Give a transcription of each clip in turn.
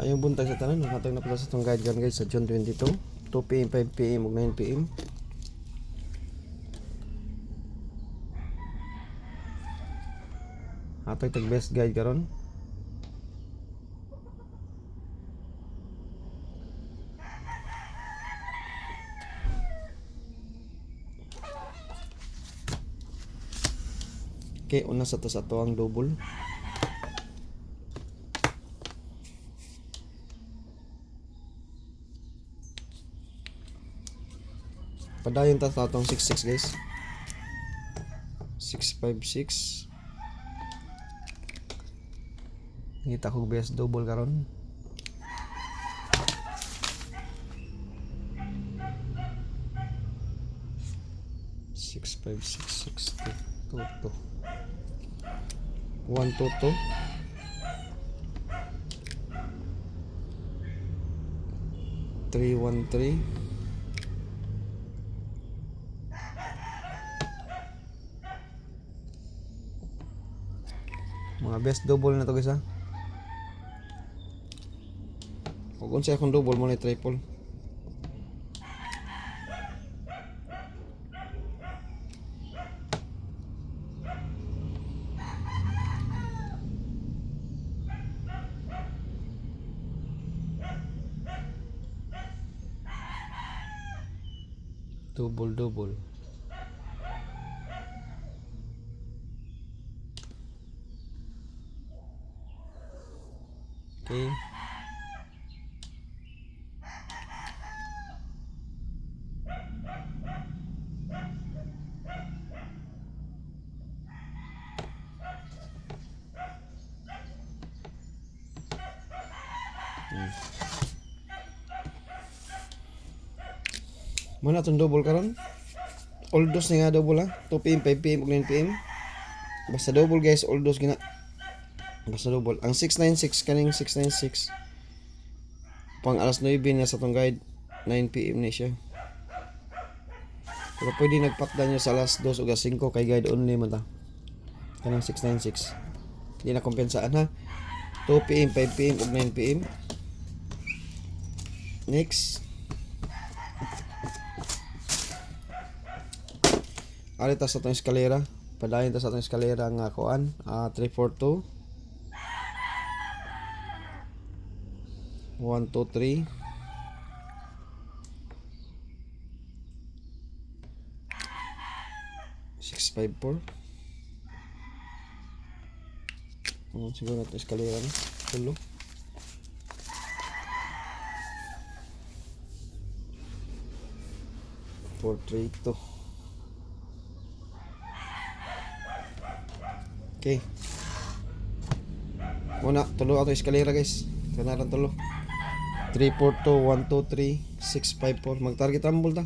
Ayong buntag sa tanan, nakatag na pala sa itong guide guys sa June 22, 2pm, 5pm, ug 9pm. Atag tag best guide karon. Okay, una sa to ang double. Padayon ta sa atong 66 guys. 656. Ngita ko best double karon. Six five six two two 122 313 mga best double na to guys ha. Kung sa akong double mo na triple. Double. Okay. Muna itong double karon. All dos nga double ha. 2pm, 5pm, ug 9pm. Basta double guys, all dos gina. Basta double. Ang 696 kaning 696. Pang alas 9 na sa tong guide. 9pm na siya. Pero pwede nagpatda nyo sa alas 2 o 5 kay guide only man ta. Kanang 696. Hindi na kompensaan ha. 2pm, 5pm ug 9pm. Next. Alita sa itong eskalera. Padayon ta sa itong eskalera nga kuan. 342 123 654. Siguro natin eskalera na. Tulo. 432. Okay. Muna, tulo ato eskalera guys. Kanaran tulo. 342 123 654. Mag-target rumble ta.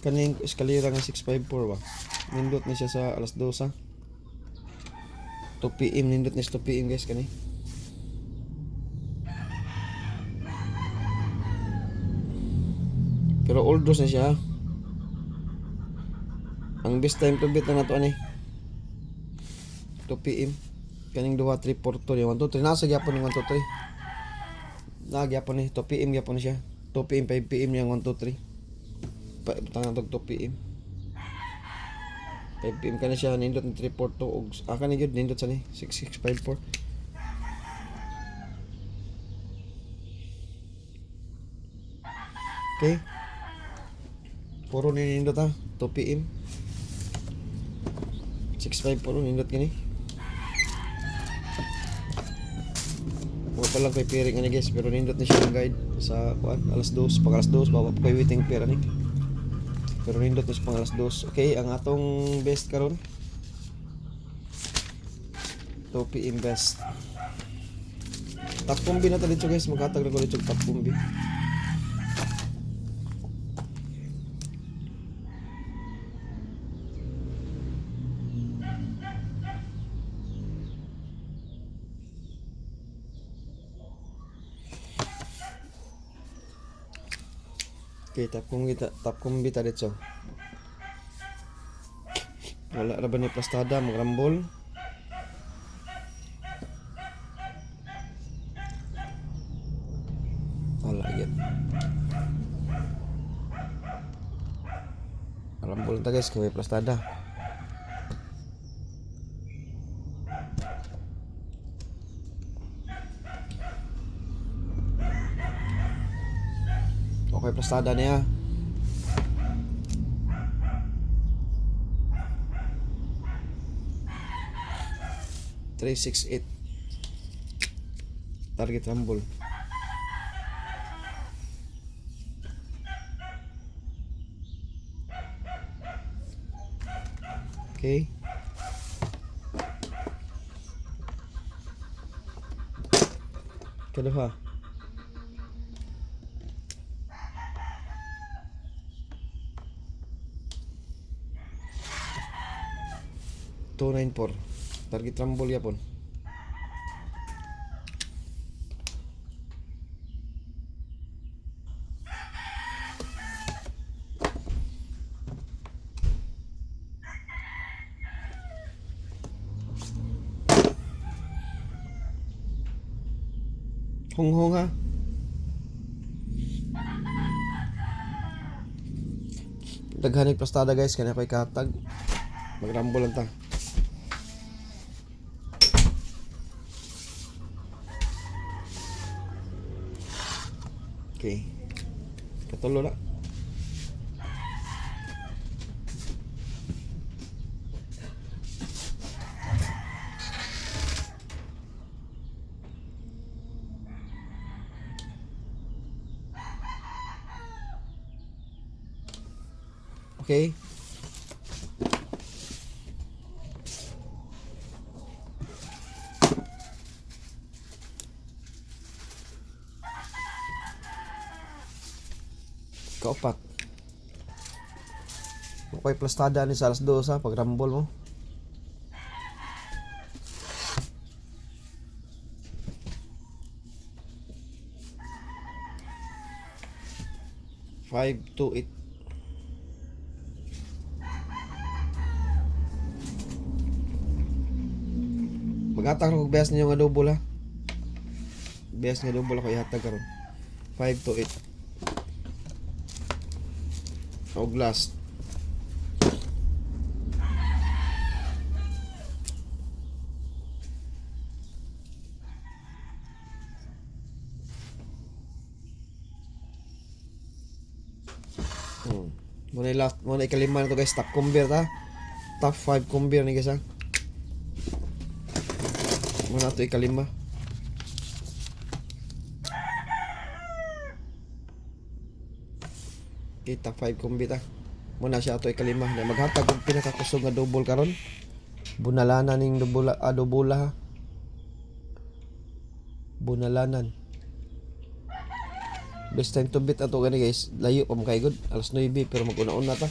Kaning eskalera nga 654 ba. Nindot na siya sa alas 2 ha. 2pm nindot na siya 2pm guys kani. Pero all dos na siya. Ang best time to beat na nato ani 2pm. Kaning 2 3 4 2 1 2 3 nasa gyapon ni 1 2 3. Nagyapon ni 2pm gyapon siya. 2pm 5pm yang 1 2 3. Tangan tog 2pm. 5pm kana siya nindot ni 342 og kani gyud nindot sa ni 6654. Okay. Puro nindot ha 2pm. 654 nindot gini. Wa pa lang kay piring ani guys pero nindot ni siya ang guide sa kuan alas 2 pag alas 2 baba pa kay waiting pair ani. Pero nindot is pang alas 2. Okay, ang atong best karon 2pm best. Top combi na dito guys, magkatag na ko dito top combi. Okay, top combi ta dito. Wala ra ba ni plastada magrambol? Wala gyud. Rambol ta guys kay may plastada. Okay, plastada niya. .368 target rumble. Okay. Kaduha. .294 target rumble yapon. Hong ha. Daghanig plastada guys kaya ko'y katag. Magrambol lang ta. Okay. Katulo na. Okay. Kaupat. Okay, plastada ni sa alas 2 ha, pag rumble mo. Five, 2, 8. Mag-atang kung best ninyo nga double ha. Best nga double ako ihatag karon. 5 to 8. Og last. Muna last, muna ikalima na to guys, top convert ha. Top 5 convert ni guys ha. Muna to ikalima. Okay, top 5 convert ha. Muna siya to ikalima. Na maghatag og pinakakusog nga double karon. Bunalanan ning double ha. Bunalanan. Best time to beat ato gani guys. Layo pa mo kay good. Alas 9 pero mag-una-una ta.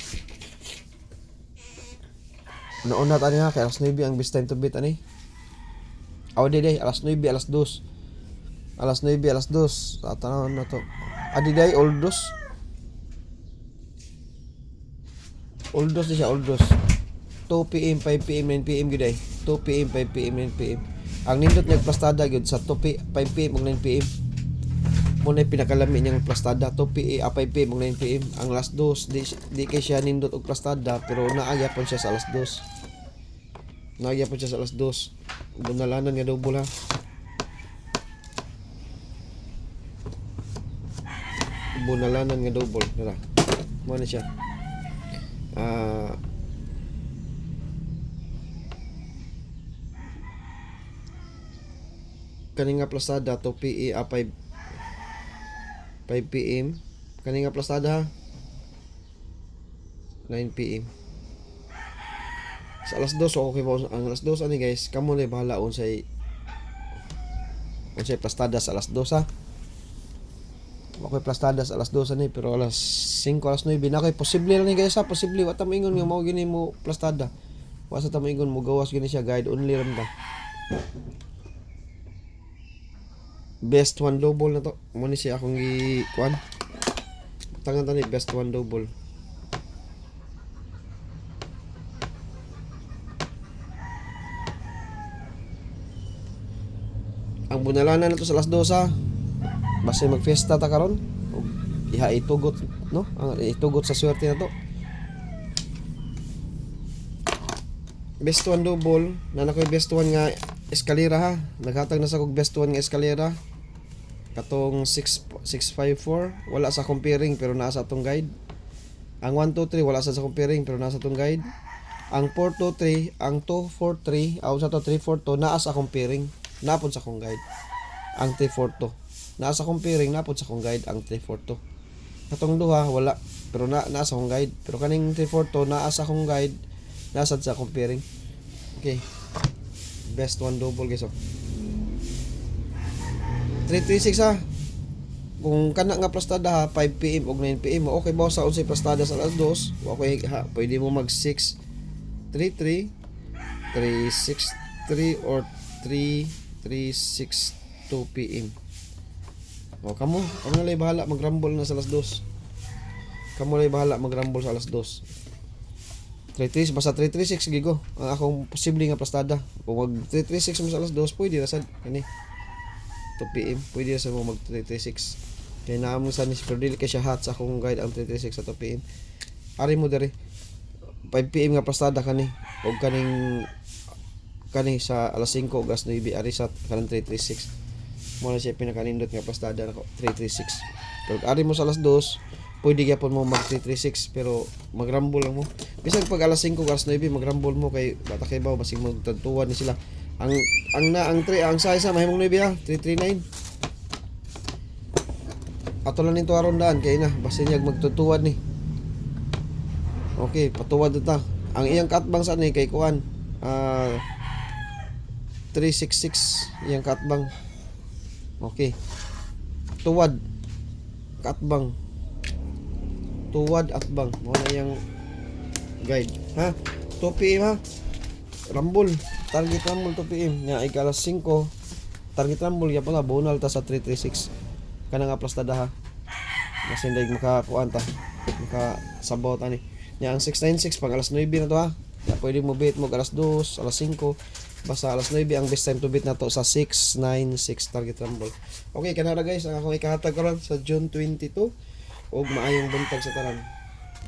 Una-una ta niya kay alas 9 ang best time to beat ani. Aw day alas 9 alas 2. Alas 9 alas 2. Tatanawon na to. Adi day oldos. Oldos di siya oldos. 2 PM, 5 PM, 9 PM gyud ay. 2 PM, 5 PM, 9 PM. Ang nindot niya plastada gyud sa 2 PM ug 9 PM. Muna pinakalami niyang plastada 2 PM, 5 PM ug 9 PM. Ang last 2 di kay siya nindot og plastada pero naagya siya sa alas 2. Naagya siya sa alas 2. Bunalanan nga double ha. Bunalanan nga double dara. Mo na siya. Kani nga plastada 2 PM, 5 PM. Kani nga plastada ha. 9 PM. Sa alas 2 okay po ang alas 2 ani guys. Kamo na bahala unsay plastada sa alas 2 ha. Okay, plastada sa alas 2 ni pero alas 5 alas 9 na kay posible lang ni guys ha. Posible wa ta moingon nga mao gini mo plastada. Wa sa ta moingon mo gawas gini siya guide only ram ta. Best one double na to. Mo ni siya akong gi-kuan. Tangan tani best one double. bunalanan na to sa alas 2 ha. Basta mag-fiesta ta karon. Ug iha itugot, no? Ang itugot sa swerte na to. Best one double, na nakoy best one nga eskalera ha. Naghatag na sa kog best one nga eskalera. Katong 654 wala sa comparing pero nasa atong guide. Ang 123 wala sa comparing pero nasa atong guide. Ang 423, ang 243, aw sa to 342 naa sa comparing, napon sa akong guide. Ang 342 naa sa comparing, napon sa akong guide ang 342. Katong duha wala pero nasa akong guide. Pero kaning 342 naa sa akong guide, nasa sa comparing. Okay. Best one double guys. 336 ha. Kung kana nga plastada ha, 5 PM o 9 PM, okay ba sa unsay plastada sa alas 2? Okay ha, pwede mo mag 633, 363 or 3362 PM. O kamo na lay bahala mag-rumble na sa alas 2. Kamo lay bahala mag-rumble sa alas 2. 33 basta 336 gigo ang akong posible nga plastada. Kung mag 336 mo sa alas 2, pwede ra sad kani 2 PM, pwede ra sa mo mag 336. Kay naa mo sa ni pero dili kay siya hot sa akong guide ang 336 sa 2 PM. Ari mo dere 5 PM nga plastada kani og kaning sa alas 5 ug alas 9 ari sa kanang 336. Mo na siya pinakanindot nga plastada nako 336. Pero ari mo sa alas 2, pwede gyapon mo mag 336 pero mag-rumble lang mo. Bisag pag alas 5 alas 9 mag-rumble mo kay bata kay baw basig magtagtuan ni sila. Ang size sa mahimong 9 ha, 339. Ato lang nito aron daan kay na basta niya magtutuwan ni. Okay, patuwad ta. Ang iyang katbang sa ni kay kuan 366 iyang katbang. Okay. Tuwad katbang. Tuwad at bang mo na yung guide ha. 2 PM ha, rumble target rumble 2 PM nya ay alas 5 target rumble ya pala bonal ta sa 336 kana nga plastada ha kasi hindi makakuan ta makasabaw ta ni nya ang 696 pag alas 9 na to ha ya, pwede mo bit mo alas 2 alas 5 basta alas 9 ang best time to beat na to sa 696 target rumble. Okay kana ra guys ang akong ikahatag karon sa June 22 og maayong buntag sa tanan.